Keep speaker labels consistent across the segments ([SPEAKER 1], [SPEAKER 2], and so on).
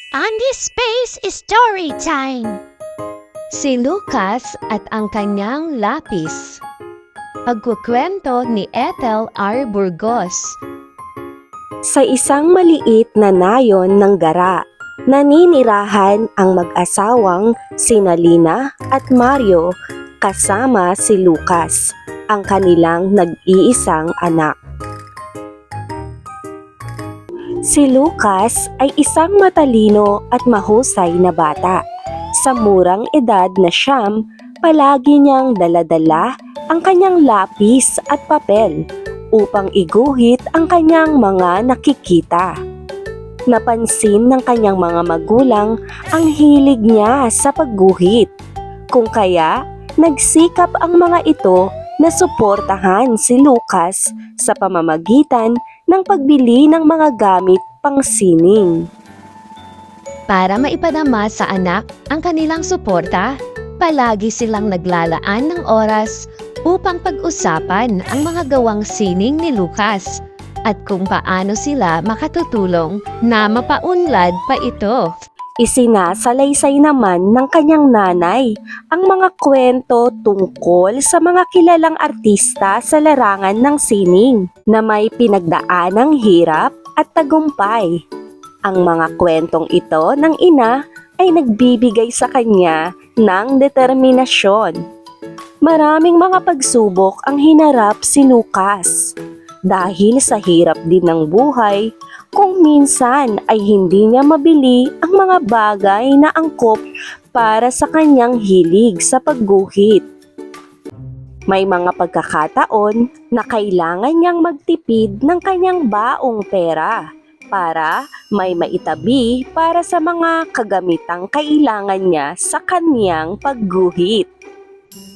[SPEAKER 1] Andy Space Story Time!
[SPEAKER 2] Si Lucas at ang kanyang lapis. Pagkukwento ni Ethel R. Burgos.
[SPEAKER 3] Sa isang maliit na nayon ng Gara, naninirahan ang mag-asawang sina Lina at Mario kasama si Lucas, ang kanilang nag-iisang anak. Si Lucas ay isang matalino at mahusay na bata. Sa murang edad na siyam, palagi niyang dala-dala ang kanyang lapis at papel upang iguhit ang kanyang mga nakikita. Napansin ng kanyang mga magulang ang hilig niya sa pagguhit, kung kaya nagsikap ang mga ito na suportahan si Lucas sa pamamagitan ng pagbili ng mga gamit pangsining.
[SPEAKER 2] Para maipadama sa anak ang kanilang suporta, palagi silang naglalaan ng oras upang pag-usapan ang mga gawang sining ni Lucas at kung paano sila makatutulong na mapaunlad pa ito.
[SPEAKER 3] Isinasalaysay naman ng kanyang nanay ang mga kwento tungkol sa mga kilalang artista sa larangan ng sining na may pinagdaanang hirap at tagumpay. Ang mga kwentong ito ng ina ay nagbibigay sa kanya ng determinasyon. Maraming mga pagsubok ang hinarap si Lucas. Dahil sa hirap din ng buhay, kung minsan ay hindi niya mabili ang mga bagay na angkop para sa kanyang hilig sa pagguhit. May mga pagkakataon na kailangan niyang magtipid ng kanyang baong pera para may maitabi para sa mga kagamitang kailangan niya sa kanyang pagguhit.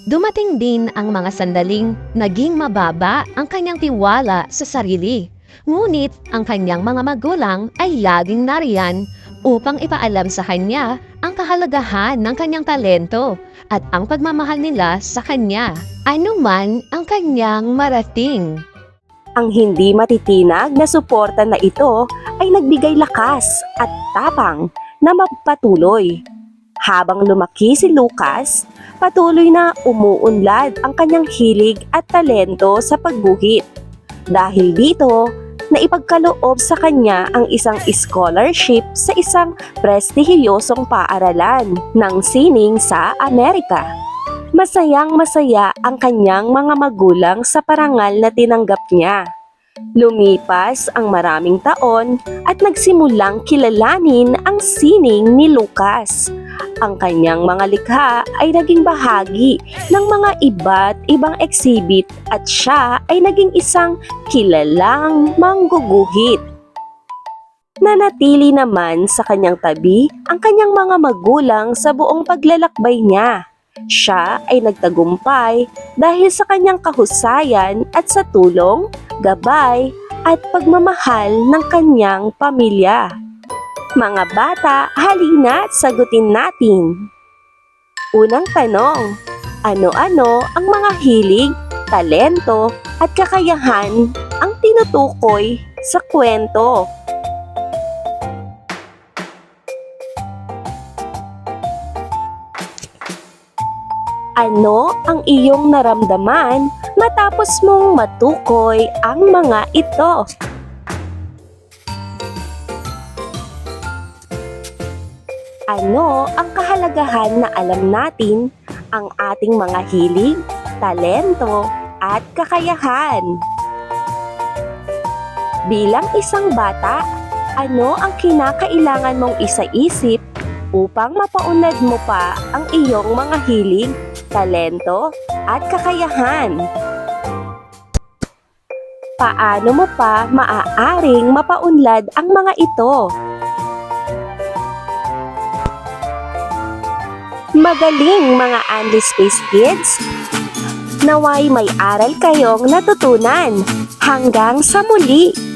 [SPEAKER 2] Dumating din ang mga sandaling naging mababa ang kanyang tiwala sa sarili. Ngunit ang kanyang mga magulang ay laging nariyan upang ipaalam sa kanya ang kahalagahan ng kanyang talento at ang pagmamahal nila sa kanya, anuman ang kanyang marating.
[SPEAKER 3] Ang hindi matitinag na suporta na ito ay nagbigay lakas at tapang na magpatuloy. Habang lumaki si Lucas, patuloy na umuunlad ang kanyang hilig at talento sa pagguhit. Dahil dito, naipagkaloob sa kanya ang isang scholarship sa isang prestihiyosong paaralan ng sining sa Amerika. Masayang-masaya ang kanyang mga magulang sa parangal na tinanggap niya. Lumipas ang maraming taon at nagsimulang kilalanin ang sining ni Lucas. Ang kanyang mga likha ay naging bahagi ng mga iba't ibang exhibit at siya ay naging isang kilalang mangguguhit. Nanatili naman sa kanyang tabi ang kanyang mga magulang sa buong paglalakbay niya. Siya ay nagtagumpay dahil sa kanyang kahusayan at sa tulong, gabay at pagmamahal ng kanyang pamilya. Mga bata, halina at sagutin natin. Unang tanong, ano-ano ang mga hilig, talento at kakayahan ang tinutukoy sa kwento? Ano ang iyong naramdaman matapos mong matukoy ang mga ito? Ano ang kahalagahan na alam natin ang ating mga hilig, talento at kakayahan? Bilang isang bata, ano ang kinakailangan mong isaisip upang mapaunlad mo pa ang iyong mga hilig, talento at kakayahan? Paano mo pa maaaring mapaunlad ang mga ito? Magaling mga Andy Space Kids! Naway may aral kayong natutunan. Hanggang sa muli!